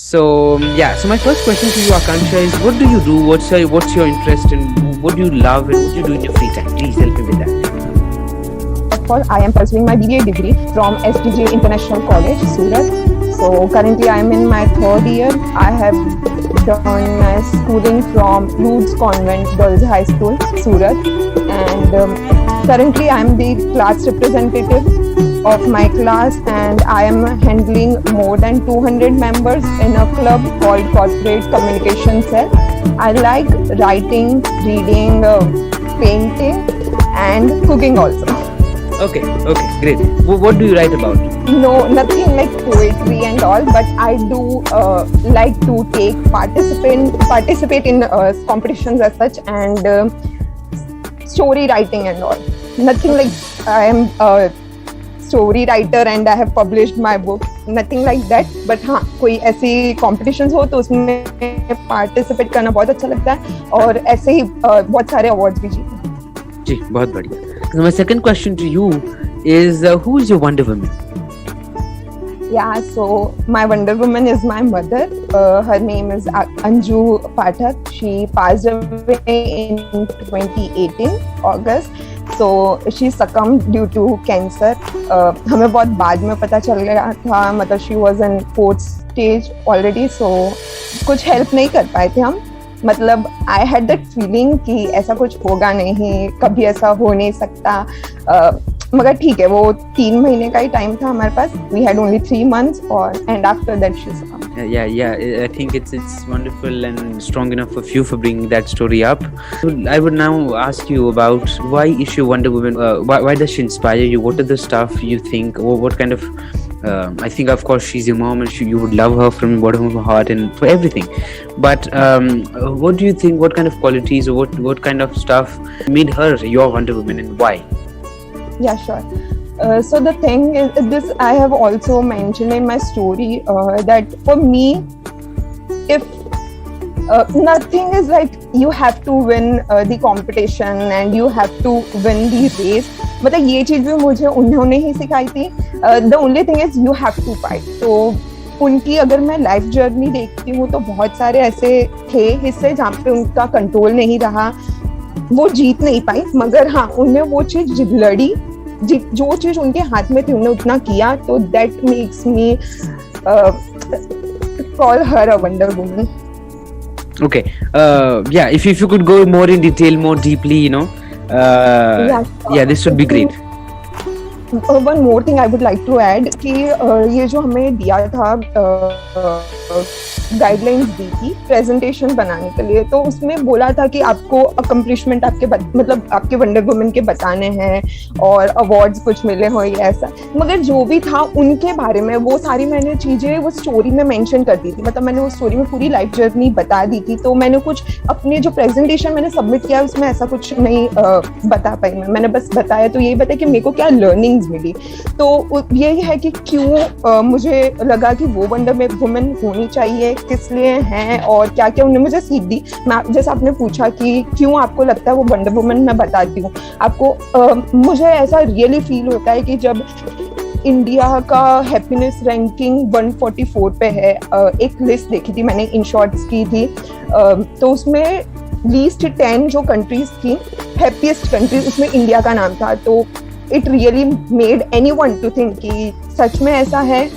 So yeah, so my first question to you, Akansha, is what do you do? What's your interest in? What do you love and what do you do in your free time? Please help me with that. Of course, I am pursuing my BBA degree from STJ International College, Surat. So currently I am in my third year. I have done my schooling from Lourdes Convent Girls High School, Surat. And currently I am the class representative of my class, and I am handling more than 200 members in a club called Corporate Communication Cell. I like writing, reading, painting and cooking also. Okay, great. What do you write about? No, nothing like poetry and all, but I do like to participate in competitions as such, and story writing and all. Nothing like I am a story writer and I have published my book, nothing like that. But हाँ, कोई ऐसी competitions हो तो उसमें participate करना बहुत अच्छा लगता है, और ऐसे ही बहुत सारे awards भी जीते। जी, बहुत बढ़िया। So my second question to you is, who is your Wonder Woman? Yeah, so my Wonder Woman is my mother. Her name is Anju Pathak. She passed away in 2018 August. So she succumbed due to cancer. हमें बहुत बाद में पता चल गया था, मतलब she was in 4th stage already. So कुछ help नहीं कर पाए थे हम, मतलब I had that feeling कि ऐसा कुछ होगा नहीं, कभी ऐसा हो नहीं सकता, मगर ठीक है, वो 3 महीने का ही टाइम था हमारे पास. We had only 3 months, and after that she succumbed. Yeah. I think it's wonderful and strong enough of you for bringing that story up. So I would now ask you about why is she Wonder Woman? Why does she inspire you? What are the stuff you think, or what kind of? I think of course she's your mom, and you would love her from the bottom of your heart and for everything. But what do you think? What kind of qualities or what kind of stuff made her your Wonder Woman, and why? Yeah, sure. So the thing is, this I have also mentioned in my story, that for me, if nothing is like you have to win the competition and you have to win the race. मतलब ये चीज़ भी मुझे उन्होंने ही सिखाई थी. The only thing is you have to fight. तो उनकी अगर मैं लाइफ जर्नी देखती हूँ तो बहुत सारे ऐसे थे हिस्से जहाँ पे उनका कंट्रोल नहीं रहा, वो जीत नहीं पाई, मगर हाँ उनने वो चीज़ लड़ी, जो चीज उनके हाथ में थी उन्होंने उतना किया. तो that makes me call her a wonder woman. Okay. Yeah, if you could go more in detail, more deeply, yeah, this would be great. One more thing I would like to add कि ये जो हमें दिया था guidelines दी थी presentation बनाने के लिए, तो उसमें बोला था कि आपको अकम्प्लिशमेंट आपके मतलब आपके वंडर वुमन के बताने हैं और अवार्ड्स कुछ मिले हो या ऐसा, मगर जो भी था उनके बारे में वो सारी मैंने चीज़ें वो स्टोरी में मेंशन कर दी थी. मतलब मैंने वो स्टोरी में पूरी लाइफ जर्नी बता दी थी. तो मैंने कुछ अपने जो प्रेजेंटेशन मैंने सबमिट किया उसमें ऐसा कुछ नहीं बता पाई. मैंने बस बताया तो यही बताया कि मेरे को क्या लर्निंग्स मिली. तो यही है कि क्यों मुझे लगा कि वो वंडर वुमन होनी चाहिए, किस लिए हैं और क्या क्या उन्होंने मुझे सीख दी. मैं जैसे आपने पूछा कि क्यों आपको लगता है वो वंडर वुमन, मैं बताती हूँ आपको. मुझे ऐसा रियली फील होता है कि जब इंडिया का हैप्पीनेस रैंकिंग 144 पे है, एक लिस्ट देखी थी मैंने, इन शॉर्ट्स की थी, तो उसमें लीस्ट 10 जो कंट्रीज थी, हैप्पीएस्ट कंट्रीज, उसमें इंडिया का नाम था. तो it really made anyone to think कि सच में ऐसा है.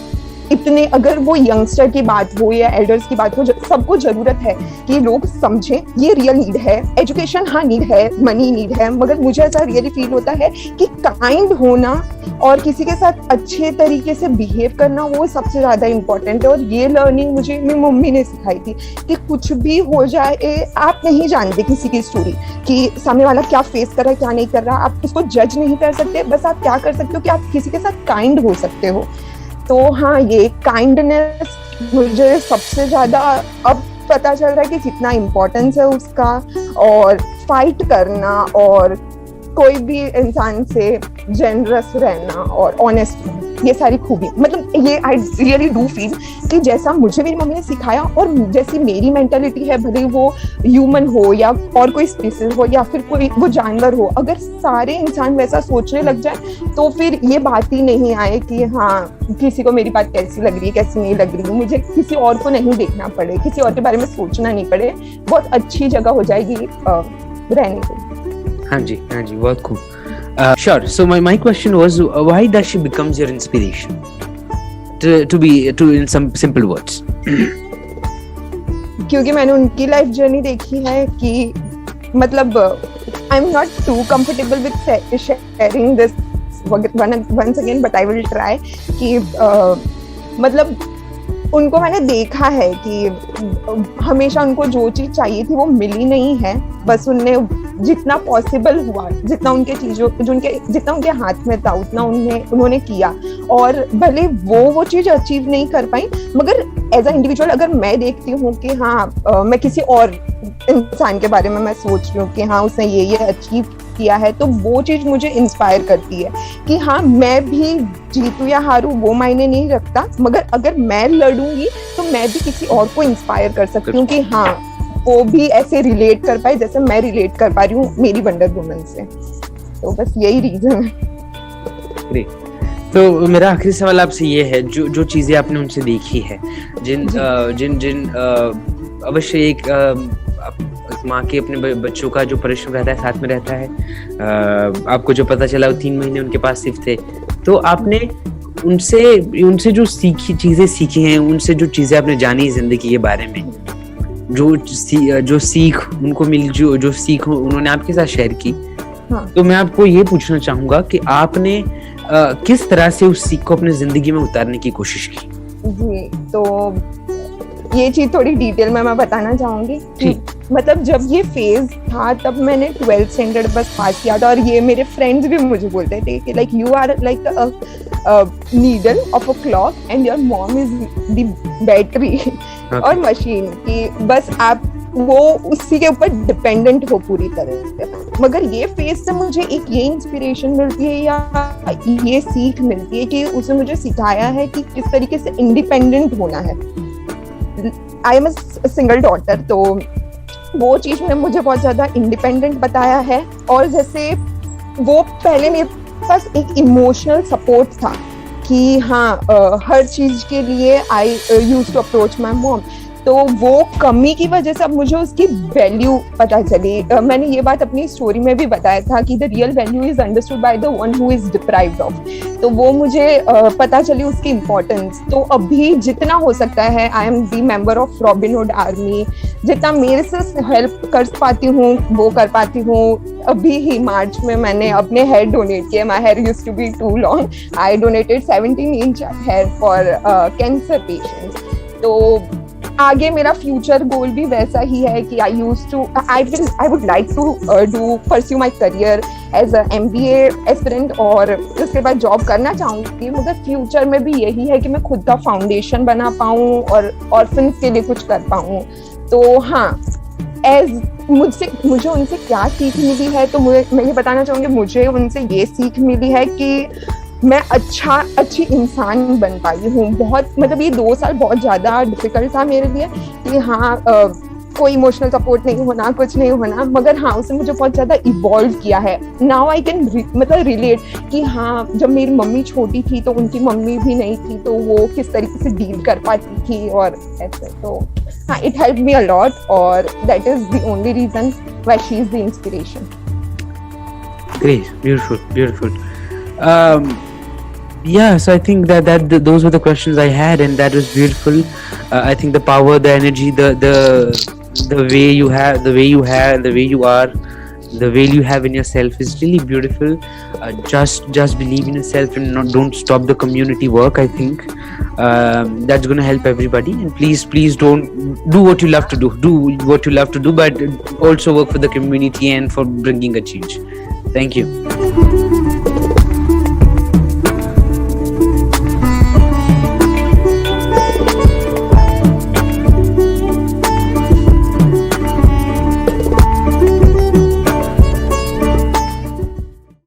इतने अगर वो यंगस्टर की बात हो या एल्डर्स की बात हो, सबको जरूरत है कि लोग समझें ये रियल नीड है. एजुकेशन हाँ नीड है, मनी नीड है, मगर मुझे ऐसा रियली फील होता है कि काइंड होना और किसी के साथ अच्छे तरीके से बिहेव करना वो सबसे ज़्यादा इम्पोर्टेंट है. और ये लर्निंग मुझे मेरी मम्मी ने सिखाई थी कि कुछ भी हो जाए, आप नहीं जानते किसी की स्टोरी कि सामने वाला क्या फेस कर रहा है क्या नहीं कर रहा, आप उसको जज नहीं कर सकते. बस आप क्या कर सकते हो कि आप किसी के साथ काइंड हो सकते हो. तो हाँ, ये काइंडनेस मुझे सबसे ज़्यादा अब पता चल रहा है कि कितना इम्पोर्टेंस है उसका, और फाइट करना और कोई भी इंसान से जेनरस रहना और ऑनेस्ट रहना. ये सारी खूबी, मतलब ये आई रियली डू फील कि जैसा मुझे मेरी मम्मी ने सिखाया और जैसी मेरी मेंटालिटी है, भले वो ह्यूमन हो या और कोई स्पीसीज हो या फिर कोई वो जानवर हो, अगर सारे इंसान वैसा सोचने लग जाए तो फिर ये बात ही नहीं आए कि हाँ किसी को मेरी बात कैसी लग रही है कैसी नहीं लग रही है, मुझे किसी और को नहीं देखना पड़े, किसी और के बारे में सोचना नहीं पड़े, बहुत अच्छी जगह हो जाएगी रहने के। हाँ जी, बहुत खूब। Sure. So my question was, why does she becomes your inspiration? To in some simple words. क्योंकि मैंने उनकी लाइफ जर्नी देखी है कि मतलब I am not too comfortable with sharing this once again, but I will try कि मतलब उनको मैंने देखा है कि हमेशा उनको जो चीज चाहिए थी वो मिली नहीं है, बस उनने जितना पॉसिबल हुआ, जितना उनके चीजों जितना उनके हाथ में था उतना उन्होंने किया, और भले वो चीज अचीव नहीं कर पाई, मगर एज अ इंडिविजुअल अगर मैं देखती हूँ कि हाँ मैं किसी और इंसान के बारे में मैं सोच रही हूँ कि हाँ उसने ये अचीव किया है, तो वो चीज मुझे इंस्पायर करती है कि हाँ मैं भी जीतू या हारू वो मायने नहीं रखता, मगर अगर मैं लड़ूंगी तो मैं भी किसी और को इंस्पायर कर सकती हूँ कि हाँ वो भी ऐसे रिलेट कर पाए जैसे मैं रिलेट कर पा रही हूँ मेरी वंडर वुमन से। तो बस यही रीजन है। तो मेरा आखिरी सवाल आपसे ये है, जो चीजें आपने उनसे देखी है, जिन अवश्य एक माँ के अपने बच्चों का जो परिश्रम रहता है साथ में रहता है, आपको जो पता चला वो 3 महीने उनके पास सिर्फ थे, तो आपने उनसे जो चीजें सीखी हैं, उनसे जो चीजें आपने जानी जिंदगी के बारे में, जो सीख उनको मिली, जो सीख उन्होंने आपके साथ शेयर की, हाँ। तो मैं आपको ये पूछना चाहूंगा कि आपने किस तरह से उस सीख को अपने जिंदगी में उतारने की कोशिश की? जी, तो ये चीज थोड़ी डिटेल में मैं बताना चाहूंगी कि मतलब जब ये फेज था तब मैंने 12th स्टैंडर्ड बस पास किया था, और ये मेरे फ्रेंड्स भी मुझे बोलते थे कि like you are like a needle of a clock and your mom is the battery और मशीन, कि बस आप वो उसी के ऊपर डिपेंडेंट हो पूरी तरह से। मगर ये फेज से मुझे एक ये इंस्पिरेशन मिलती है या ये सीख मिलती है कि उसने मुझे सिखाया है कि किस तरीके से इंडिपेंडेंट होना है। I am a single daughter, तो वो चीज में मुझे बहुत ज्यादा इंडिपेंडेंट बताया है, और जैसे वो पहले मेरे पास एक इमोशनल सपोर्ट था कि हाँ हर चीज के लिए I used to approach my mom, तो वो कमी की वजह से अब मुझे उसकी वैल्यू पता चली। मैंने ये बात अपनी स्टोरी में भी बताया था कि the real value is understood by the one who is deprived of, तो वो मुझे पता चली उसकी इम्पोर्टेंस। तो अभी जितना हो सकता है, I am the member of Robin Hood Army, जितना मेरे से हेल्प कर पाती हूँ वो कर पाती हूँ। अभी ही मार्च में मैंने अपने हेयर डोनेट किए, my hair used to be too long, I donated 17 inch hair for cancer patients. तो आगे मेरा फ्यूचर गोल भी वैसा ही है कि I would like to pursue my career as a MBA aspirant, और उसके बाद जॉब करना चाहूंगी, मगर फ्यूचर में भी यही है कि मैं खुद का फाउंडेशन बना पाऊँ और ऑर्फन्स के लिए कुछ कर पाऊँ। तो हाँ, मुझे उनसे क्या सीख मिली है, तो मैं ये बताना चाहूंगी, मुझे उनसे ये सीख मिली है कि मैं अच्छी इंसान बन पाई हूँ। बहुत मतलब ये 2 साल बहुत ज़्यादा डिफिकल्ट था मेरे लिए कि हाँ कोई इमोशनल सपोर्ट नहीं होना, कुछ नहीं होना, मगर हाँ उसने मुझे बहुत ज़्यादा इवॉल्व किया है। नाउ आई कैन मतलब रिलेट कि हाँ जब मेरी मम्मी छोटी थी तो उनकी मम्मी भी नहीं थी, तो वो किस तरीके से डील कर पाती थी और ऐसे। तो हाँ, it help me a lot, और that is the only reason why she is the inspiration. Great, beautiful. Yeah, so I think that those were the questions I had, and that was beautiful. I think the power, the energy, the way you have, the way you are, the way you have in yourself is really beautiful. Just believe in yourself and don't stop the community work. I think that's going to help everybody. And please don't do what you love to do. Do what you love to do, but also work for the community and for bringing a change. Thank you.